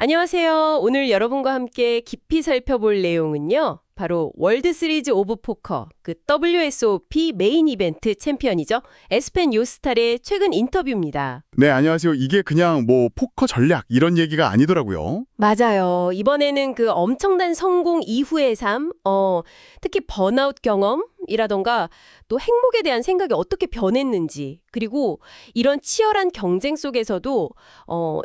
안녕하세요. 오늘 여러분과 함께 깊이 살펴볼 내용은요. 바로 월드 시리즈 오브 포커, 그 WSOP 메인 이벤트 챔피언이죠. 에스펜 요스탈의 최근 인터뷰입니다. 네, 안녕하세요. 이게 그냥 뭐 포커 전략 이런 얘기가 아니더라고요. 맞아요. 이번에는 그 엄청난 성공 이후의 삶, 특히 번아웃 경험이라던가 또 행복에 대한 생각이 어떻게 변했는지, 그리고 이런 치열한 경쟁 속에서도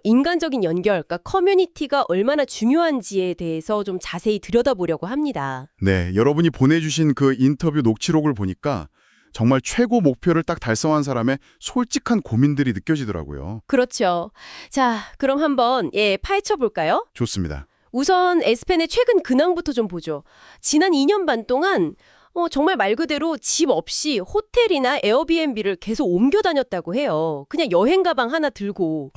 인간적인 연결, 그러니까 커뮤니티가 얼마나 중요한지에 대해서 좀 자세히 들여다보려고 합니다. 네, 여러분이 보내주신 그 인터뷰 녹취록을 보니까 정말 최고 목표를 딱 달성한 사람의 솔직한 고민들이 느껴지더라고요. 그렇죠. 자, 그럼 한번 파헤쳐 볼까요? 좋습니다. 우선 에스펜의 최근 근황부터 좀 보죠. 지난 2년 반 동안 정말 말 그대로 집 없이 호텔이나 에어비앤비를 계속 옮겨 다녔다고 해요. 그냥 여행 가방 하나 들고.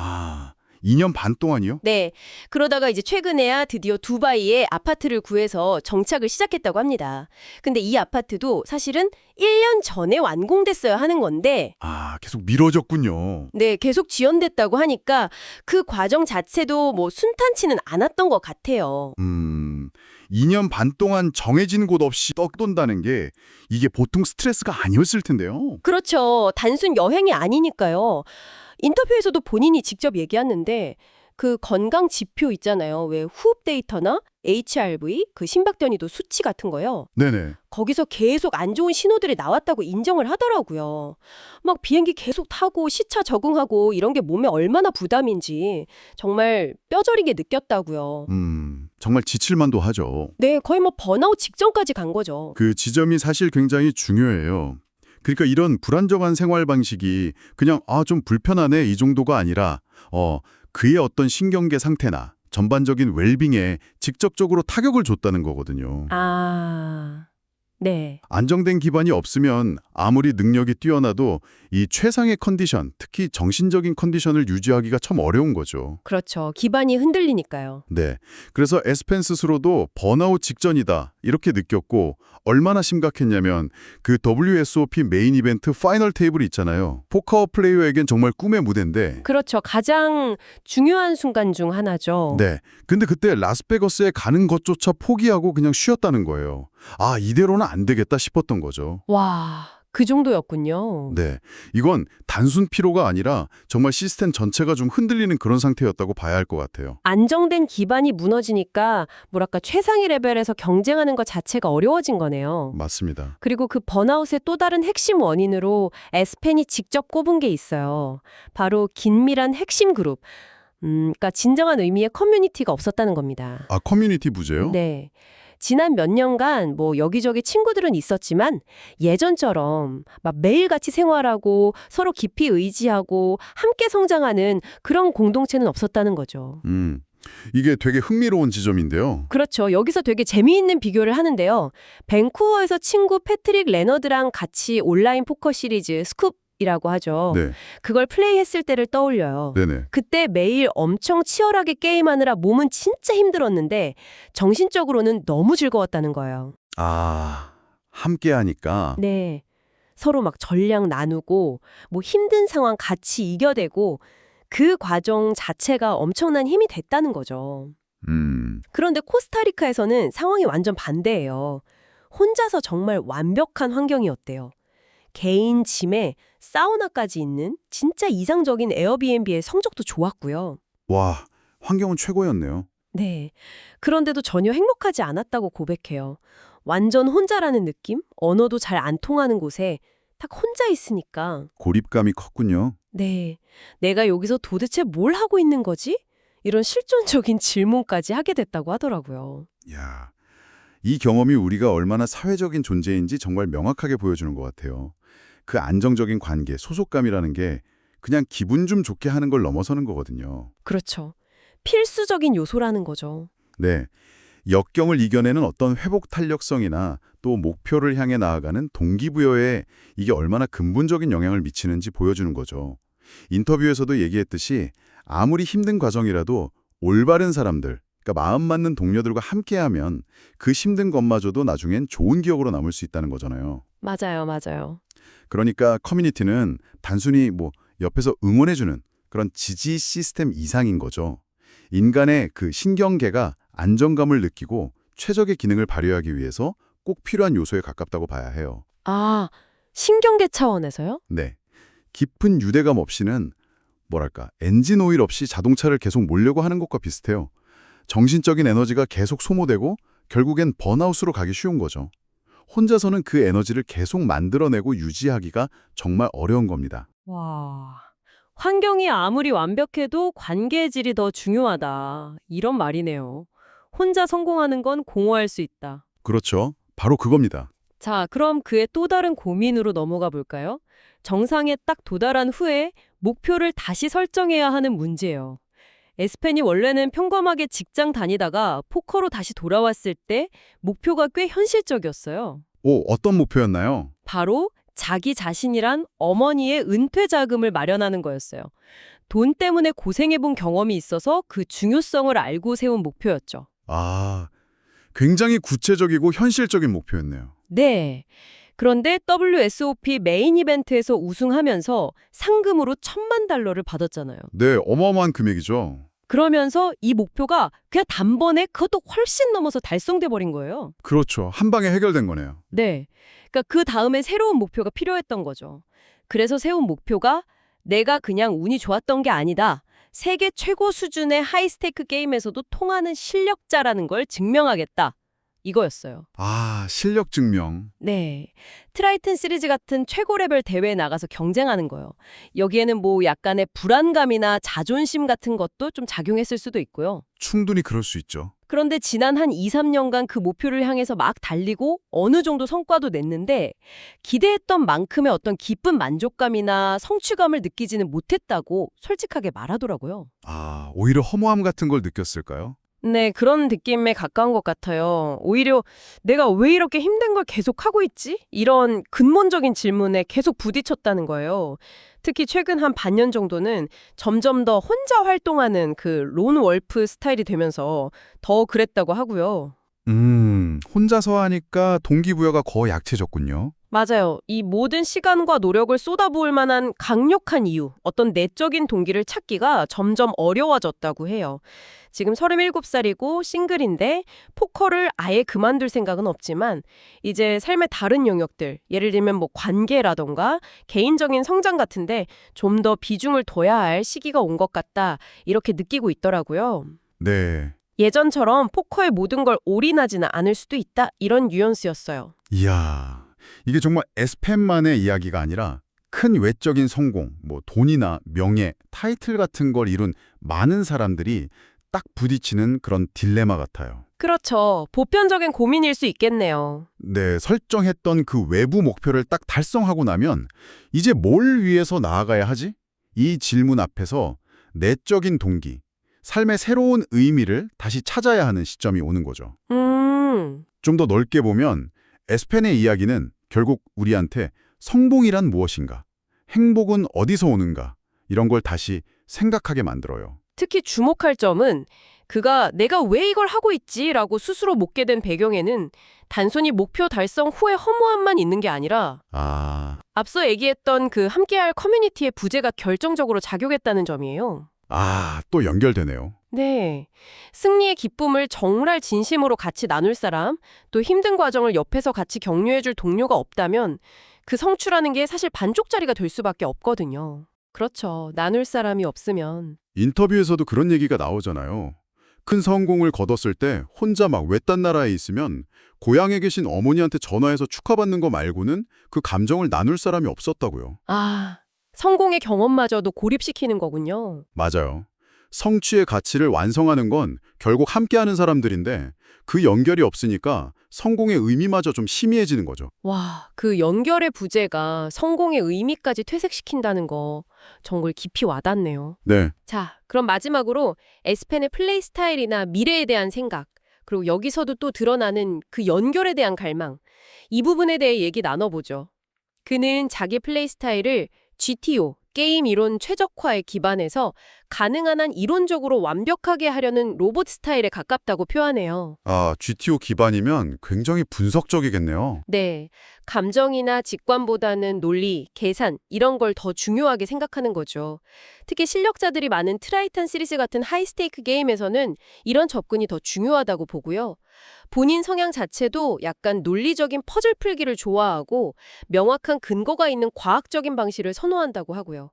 2년 반 동안이요? 네. 그러다가 이제 최근에야 드디어 두바이에 아파트를 구해서 정착을 시작했다고 합니다. 근데 이 아파트도 사실은 1년 전에 완공됐어야 하는 건데 계속 미뤄졌군요. 네, 계속 지연됐다고 하니까 그 과정 자체도 뭐 순탄치는 않았던 것 같아요. 2년 반 동안 정해진 곳 없이 떠돈다는 게 이게 보통 스트레스가 아니었을 텐데요. 그렇죠. 단순 여행이 아니니까요. 인터뷰에서도 본인이 직접 얘기했는데 그 건강 지표 있잖아요. 왜 호흡 데이터나 HRV, 그 심박견이도 수치 같은 거요. 네네. 거기서 계속 안 좋은 신호들이 나왔다고 인정을 하더라고요. 막 비행기 계속 타고 시차 적응하고 이런 게 몸에 얼마나 부담인지 정말 뼈저리게 느꼈다고요. 정말 지칠만도 하죠. 네, 거의 뭐 번아웃 직전까지 간 거죠. 그 지점이 사실 굉장히 중요해요. 그러니까 이런 불안정한 생활 방식이 그냥 좀 불편하네 이 정도가 아니라 그의 어떤 신경계 상태나 전반적인 웰빙에 직접적으로 타격을 줬다는 거거든요. 네. 안정된 기반이 없으면 아무리 능력이 뛰어나도 이 최상의 컨디션, 특히 정신적인 컨디션을 유지하기가 참 어려운 거죠. 그렇죠. 기반이 흔들리니까요. 네. 그래서 에스펜 스스로도 번아웃 직전이다 이렇게 느꼈고 얼마나 심각했냐면 그 WSOP 메인 이벤트 파이널 테이블이 있잖아요. 포커 플레이어에겐 정말 꿈의 무대인데 그렇죠. 가장 중요한 순간 중 하나죠. 네. 근데 그때 라스베거스에 가는 것조차 포기하고 그냥 쉬었다는 거예요. 이대로는 안 되겠다 싶었던 거죠. 와, 그 정도였군요. 네. 이건 단순 피로가 아니라 정말 시스템 전체가 좀 흔들리는 그런 상태였다고 봐야 할 것 같아요. 안정된 기반이 무너지니까 뭐랄까 최상위 레벨에서 경쟁하는 것 자체가 어려워진 거네요. 맞습니다. 그리고 그 번아웃의 또 다른 핵심 원인으로 에스펜이 직접 꼽은 게 있어요. 바로 긴밀한 핵심 그룹. 그러니까 진정한 의미의 커뮤니티가 없었다는 겁니다. 커뮤니티 부재요? 네. 지난 몇 년간 뭐 여기저기 친구들은 있었지만 예전처럼 막 매일같이 생활하고 서로 깊이 의지하고 함께 성장하는 그런 공동체는 없었다는 거죠. 이게 되게 흥미로운 지점인데요. 그렇죠. 여기서 되게 재미있는 비교를 하는데요. 밴쿠버에서 친구 패트릭 레너드랑 같이 온라인 포커 시리즈 스쿱이라고 하죠. 네. 그걸 플레이했을 때를 떠올려요. 네네. 그때 매일 엄청 치열하게 게임하느라 몸은 진짜 힘들었는데 정신적으로는 너무 즐거웠다는 거예요. 함께 하니까. 네. 서로 막 전략 나누고 뭐 힘든 상황 같이 이겨내고 그 과정 자체가 엄청난 힘이 됐다는 거죠. 그런데 코스타리카에서는 상황이 완전 반대예요. 혼자서 정말 완벽한 환경이었대요. 개인 짐에 사우나까지 있는 진짜 이상적인 에어비앤비의 성적도 좋았고요. 와, 환경은 최고였네요. 네. 그런데도 전혀 행복하지 않았다고 고백해요. 완전 혼자라는 느낌? 언어도 잘 안 통하는 곳에 딱 혼자 있으니까. 고립감이 컸군요. 네. 내가 여기서 도대체 뭘 하고 있는 거지? 이런 실존적인 질문까지 하게 됐다고 하더라고요. 야, 이 경험이 우리가 얼마나 사회적인 존재인지 정말 명확하게 보여주는 것 같아요. 그 안정적인 관계, 소속감이라는 게 그냥 기분 좀 좋게 하는 걸 넘어서는 거거든요. 그렇죠. 필수적인 요소라는 거죠. 네. 역경을 이겨내는 어떤 회복 탄력성이나 또 목표를 향해 나아가는 동기부여에 이게 얼마나 근본적인 영향을 미치는지 보여주는 거죠. 인터뷰에서도 얘기했듯이 아무리 힘든 과정이라도 올바른 사람들, 그러니까 마음 맞는 동료들과 함께하면 그 힘든 것마저도 나중엔 좋은 기억으로 남을 수 있다는 거잖아요. 맞아요, 맞아요. 그러니까 커뮤니티는 단순히 옆에서 응원해주는 그런 지지 시스템 이상인 거죠. 인간의 그 신경계가 안정감을 느끼고 최적의 기능을 발휘하기 위해서 꼭 필요한 요소에 가깝다고 봐야 해요. 아, 신경계 차원에서요? 네. 깊은 유대감 없이는 뭐랄까 엔진 오일 없이 자동차를 계속 몰려고 하는 것과 비슷해요. 정신적인 에너지가 계속 소모되고 결국엔 번아웃으로 가기 쉬운 거죠. 혼자서는 그 에너지를 계속 만들어내고 유지하기가 정말 어려운 겁니다. 와, 환경이 아무리 완벽해도 관계의 질이 더 중요하다. 이런 말이네요. 혼자 성공하는 건 공허할 수 있다. 그렇죠. 바로 그겁니다. 자, 그럼 그의 또 다른 고민으로 넘어가 볼까요? 정상에 딱 도달한 후에 목표를 다시 설정해야 하는 문제예요. 에스펜이 원래는 평범하게 직장 다니다가 포커로 다시 돌아왔을 때 목표가 꽤 현실적이었어요. 오, 어떤 목표였나요? 바로 자기 자신이란 어머니의 은퇴 자금을 마련하는 거였어요. 돈 때문에 고생해본 경험이 있어서 그 중요성을 알고 세운 목표였죠. 아, 굉장히 구체적이고 현실적인 목표였네요. 네. 그런데 WSOP 메인 이벤트에서 우승하면서 상금으로 $10,000,000를 받았잖아요. 네, 어마어마한 금액이죠. 그러면서 이 목표가 그냥 단번에 그것도 훨씬 넘어서 달성돼 버린 거예요. 그렇죠. 한 방에 해결된 거네요. 네. 그러니까 그 다음에 새로운 목표가 필요했던 거죠. 그래서 세운 목표가 내가 그냥 운이 좋았던 게 아니다. 세계 최고 수준의 하이스테이크 게임에서도 통하는 실력자라는 걸 증명하겠다. 이거였어요. 아, 실력 증명. 네. 트라이튼 시리즈 같은 최고 레벨 대회에 나가서 경쟁하는 거예요. 여기에는 뭐 약간의 불안감이나 자존심 같은 것도 좀 작용했을 수도 있고요. 충분히 그럴 수 있죠. 그런데 지난 한 2, 3년간 그 목표를 향해서 막 달리고 어느 정도 성과도 냈는데 기대했던 만큼의 어떤 기쁜 만족감이나 성취감을 느끼지는 못했다고 솔직하게 말하더라고요. 아, 오히려 허무함 같은 걸 느꼈을까요? 네, 그런 느낌에 가까운 것 같아요. 오히려 내가 왜 이렇게 힘든 걸 계속 하고 있지? 이런 근본적인 질문에 계속 부딪혔다는 거예요. 특히 최근 한 반년 정도는 점점 더 혼자 활동하는 그 론 월프 스타일이 되면서 더 그랬다고 하고요. 혼자서 하니까 동기부여가 더 약해졌군요. 맞아요. 이 모든 시간과 노력을 쏟아부을 만한 강력한 이유, 어떤 내적인 동기를 찾기가 점점 어려워졌다고 해요. 지금 37살이고 싱글인데 포커를 아예 그만둘 생각은 없지만 이제 삶의 다른 영역들, 예를 들면 뭐 관계라던가 개인적인 성장 같은데 좀 더 비중을 둬야 할 시기가 온 것 같다. 이렇게 느끼고 있더라고요. 네. 예전처럼 포커의 모든 걸 올인하지는 않을 수도 있다. 이런 뉘앙스였어요. 이야, 이게 정말 에스펜만의 이야기가 아니라 큰 외적인 성공, 뭐 돈이나 명예, 타이틀 같은 걸 이룬 많은 사람들이 딱 부딪히는 그런 딜레마 같아요. 그렇죠. 보편적인 고민일 수 있겠네요. 네, 설정했던 그 외부 목표를 딱 달성하고 나면 이제 뭘 위해서 나아가야 하지? 이 질문 앞에서 내적인 동기, 삶의 새로운 의미를 다시 찾아야 하는 시점이 오는 거죠. 좀 더 넓게 보면 에스펜의 이야기는 결국 우리한테 성공이란 무엇인가, 행복은 어디서 오는가 이런 걸 다시 생각하게 만들어요. 특히 주목할 점은 그가 내가 왜 이걸 하고 있지라고 스스로 묻게 된 배경에는 단순히 목표 달성 후의 허무함만 있는 게 아니라 앞서 얘기했던 그 함께할 커뮤니티의 부재가 결정적으로 작용했다는 점이에요. 또 연결되네요. 네. 승리의 기쁨을 정말 진심으로 같이 나눌 사람, 또 힘든 과정을 옆에서 같이 격려해줄 동료가 없다면 그 성취라는 게 사실 반쪽짜리가 될 수밖에 없거든요. 그렇죠. 나눌 사람이 없으면. 인터뷰에서도 그런 얘기가 나오잖아요. 큰 성공을 거뒀을 때 혼자 막 외딴 나라에 있으면 고향에 계신 어머니한테 전화해서 축하받는 거 말고는 그 감정을 나눌 사람이 없었다고요. 성공의 경험마저도 고립시키는 거군요. 맞아요. 성취의 가치를 완성하는 건 결국 함께하는 사람들인데 그 연결이 없으니까 성공의 의미마저 좀 희미해지는 거죠. 와, 그 연결의 부재가 성공의 의미까지 퇴색시킨다는 거 정말 깊이 와닿네요. 네. 자, 그럼 마지막으로 에스펜의 플레이 스타일이나 미래에 대한 생각, 그리고 여기서도 또 드러나는 그 연결에 대한 갈망, 이 부분에 대해 얘기 나눠보죠. 그는 자기 플레이 스타일을 GTO, 게임 이론 최적화에 기반해서 가능한 한 이론적으로 완벽하게 하려는 로봇 스타일에 가깝다고 표현해요. 아, GTO 기반이면 굉장히 분석적이겠네요. 네, 감정이나 직관보다는 논리, 계산 이런 걸 더 중요하게 생각하는 거죠. 특히 실력자들이 많은 트라이탄 시리즈 같은 하이스테이크 게임에서는 이런 접근이 더 중요하다고 보고요. 본인 성향 자체도 약간 논리적인 퍼즐 풀기를 좋아하고 명확한 근거가 있는 과학적인 방식을 선호한다고 하고요.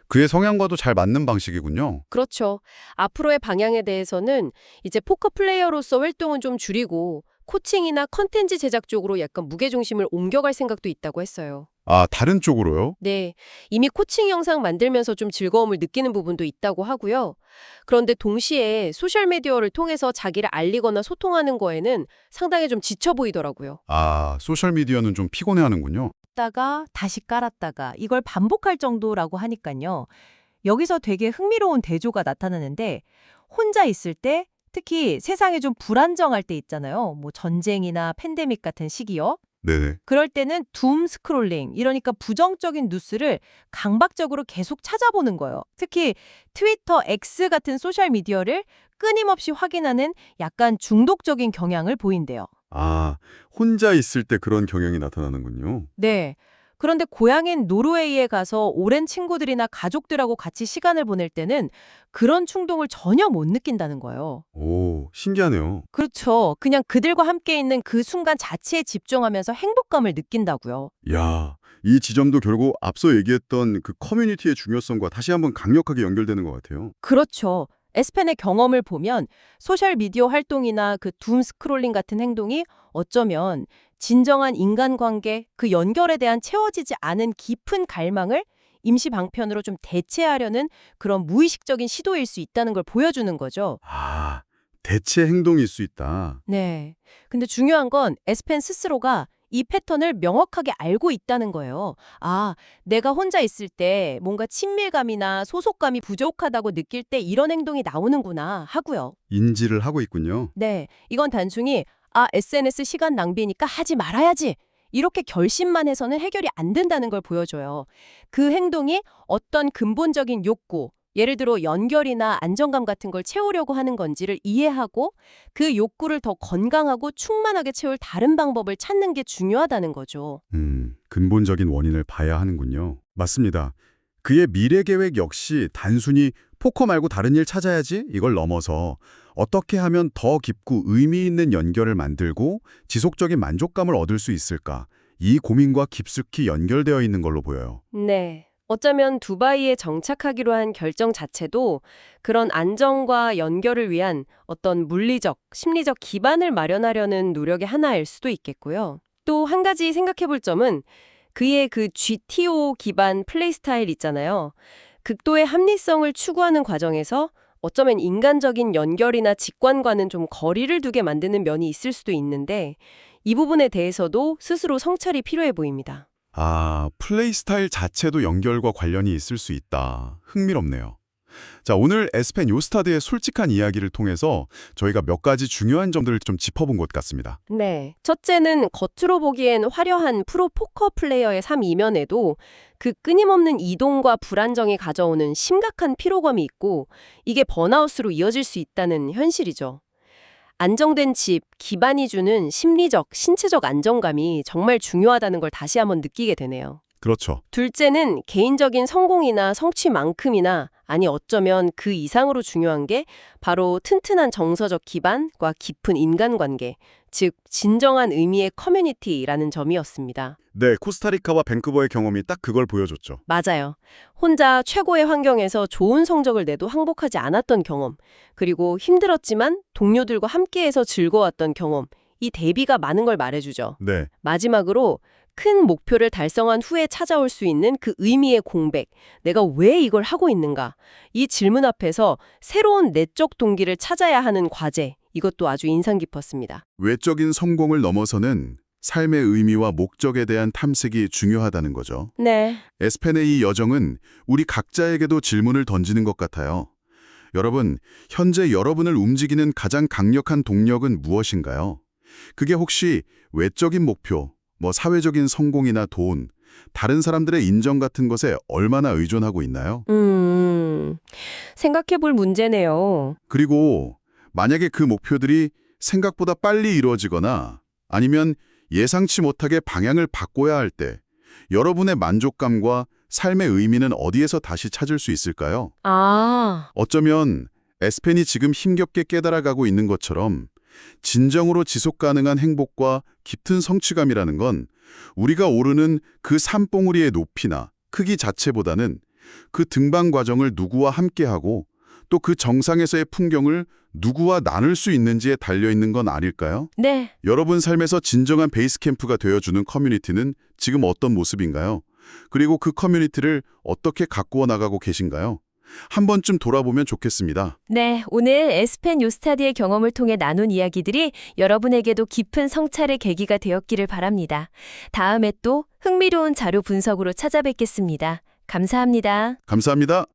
그의 성향과도 잘 맞는 방식이군요. 그렇죠. 앞으로의 방향에 대해서는 이제 포커 플레이어로서 활동은 좀 줄이고 코칭이나 컨텐츠 제작 쪽으로 약간 무게중심을 옮겨갈 생각도 있다고 했어요. 아, 다른 쪽으로요? 네, 이미 코칭 영상 만들면서 좀 즐거움을 느끼는 부분도 있다고 하고요. 그런데 동시에 소셜미디어를 통해서 자기를 알리거나 소통하는 거에는 상당히 좀 지쳐 보이더라고요. 아, 소셜미디어는 좀 피곤해하는군요. 다가 다시 깔았다가 이걸 반복할 정도라고 하니까요. 여기서 되게 흥미로운 대조가 나타나는데 혼자 있을 때 특히 세상이 좀 불안정할 때 있잖아요. 뭐 전쟁이나 팬데믹 같은 시기요. 네네. 그럴 때는 둠 스크롤링, 이러니까 부정적인 뉴스를 강박적으로 계속 찾아보는 거예요. 특히 트위터, X 같은 소셜미디어를 끊임없이 확인하는 약간 중독적인 경향을 보인대요. 아, 혼자 있을 때 그런 경향이 나타나는군요. 네. 그런데 고향인 노르웨이에 가서 오랜 친구들이나 가족들하고 같이 시간을 보낼 때는 그런 충동을 전혀 못 느낀다는 거예요. 오, 신기하네요. 그렇죠. 그냥 그들과 함께 있는 그 순간 자체에 집중하면서 행복감을 느낀다고요. 야, 이 지점도 결국 앞서 얘기했던 그 커뮤니티의 중요성과 다시 한번 강력하게 연결되는 것 같아요. 그렇죠. 에스펜의 경험을 보면 소셜미디어 활동이나 그 둠 스크롤링 같은 행동이 어쩌면 진정한 인간관계, 그 연결에 대한 채워지지 않은 깊은 갈망을 임시 방편으로 좀 대체하려는 그런 무의식적인 시도일 수 있다는 걸 보여주는 거죠. 아, 대체 행동일 수 있다. 네. 근데 중요한 건 에스펜 스스로가 이 패턴을 명확하게 알고 있다는 거예요. 아, 내가 혼자 있을 때 뭔가 친밀감이나 소속감이 부족하다고 느낄 때 이런 행동이 나오는구나 하고요. 인지를 하고 있군요. 네, 이건 단순히 SNS 시간 낭비니까 하지 말아야지. 이렇게 결심만 해서는 해결이 안 된다는 걸 보여줘요. 그 행동이 어떤 근본적인 욕구, 예를 들어 연결이나 안정감 같은 걸 채우려고 하는 건지를 이해하고 그 욕구를 더 건강하고 충만하게 채울 다른 방법을 찾는 게 중요하다는 거죠. 근본적인 원인을 봐야 하는군요. 맞습니다. 그의 미래 계획 역시 단순히 포커 말고 다른 일 찾아야지 이걸 넘어서 어떻게 하면 더 깊고 의미 있는 연결을 만들고 지속적인 만족감을 얻을 수 있을까? 이 고민과 깊숙이 연결되어 있는 걸로 보여요. 네. 어쩌면 두바이에 정착하기로 한 결정 자체도 그런 안정과 연결을 위한 어떤 물리적, 심리적 기반을 마련하려는 노력의 하나일 수도 있겠고요. 또 한 가지 생각해 볼 점은 그의 그 GTO 기반 플레이 스타일 있잖아요. 극도의 합리성을 추구하는 과정에서 어쩌면 인간적인 연결이나 직관과는 좀 거리를 두게 만드는 면이 있을 수도 있는데 이 부분에 대해서도 스스로 성찰이 필요해 보입니다. 아, 플레이 스타일 자체도 연결과 관련이 있을 수 있다. 흥미롭네요. 자, 오늘 에스펜 요스타드의 솔직한 이야기를 통해서 저희가 몇 가지 중요한 점들을 좀 짚어본 것 같습니다. 네. 첫째는 겉으로 보기엔 화려한 프로 포커 플레이어의 삶 이면에도 그 끊임없는 이동과 불안정이 가져오는 심각한 피로감이 있고 이게 번아웃으로 이어질 수 있다는 현실이죠. 안정된 집, 기반이 주는 심리적, 신체적 안정감이 정말 중요하다는 걸 다시 한번 느끼게 되네요. 그렇죠. 둘째는 개인적인 성공이나 성취만큼이나 아니 어쩌면 그 이상으로 중요한 게 바로 튼튼한 정서적 기반과 깊은 인간관계, 즉 진정한 의미의 커뮤니티라는 점이었습니다. 네, 코스타리카와 밴쿠버의 경험이 딱 그걸 보여줬죠. 맞아요. 혼자 최고의 환경에서 좋은 성적을 내도 항복하지 않았던 경험, 그리고 힘들었지만 동료들과 함께해서 즐거웠던 경험, 이 대비가 많은 걸 말해주죠. 네. 마지막으로 큰 목표를 달성한 후에 찾아올 수 있는 그 의미의 공백, 내가 왜 이걸 하고 있는가? 이 질문 앞에서 새로운 내적 동기를 찾아야 하는 과제, 이것도 아주 인상 깊었습니다. 외적인 성공을 넘어서는 삶의 의미와 목적에 대한 탐색이 중요하다는 거죠. 네. 에스펜의 이 여정은 우리 각자에게도 질문을 던지는 것 같아요. 여러분, 현재 여러분을 움직이는 가장 강력한 동력은 무엇인가요? 그게 혹시 외적인 목표, 사회적인 성공이나 돈, 다른 사람들의 인정 같은 것에 얼마나 의존하고 있나요? 생각해 볼 문제네요. 그리고 만약에 그 목표들이 생각보다 빨리 이루어지거나 아니면 예상치 못하게 방향을 바꿔야 할 때 여러분의 만족감과 삶의 의미는 어디에서 다시 찾을 수 있을까요? 아, 어쩌면 에스펜이 지금 힘겹게 깨달아가고 있는 것처럼 진정으로 지속 가능한 행복과 깊은 성취감이라는 건 우리가 오르는 그 산봉우리의 높이나 크기 자체보다는 그 등반 과정을 누구와 함께하고 또 그 정상에서의 풍경을 누구와 나눌 수 있는지에 달려있는 건 아닐까요? 네. 여러분 삶에서 진정한 베이스 캠프가 되어주는 커뮤니티는 지금 어떤 모습인가요? 그리고 그 커뮤니티를 어떻게 가꾸어 나가고 계신가요? 한 번쯤 돌아보면 좋겠습니다. 네, 오늘 에스펜 요스타디의 경험을 통해 나눈 이야기들이 여러분에게도 깊은 성찰의 계기가 되었기를 바랍니다. 다음에 또 흥미로운 자료 분석으로 찾아뵙겠습니다. 감사합니다. 감사합니다.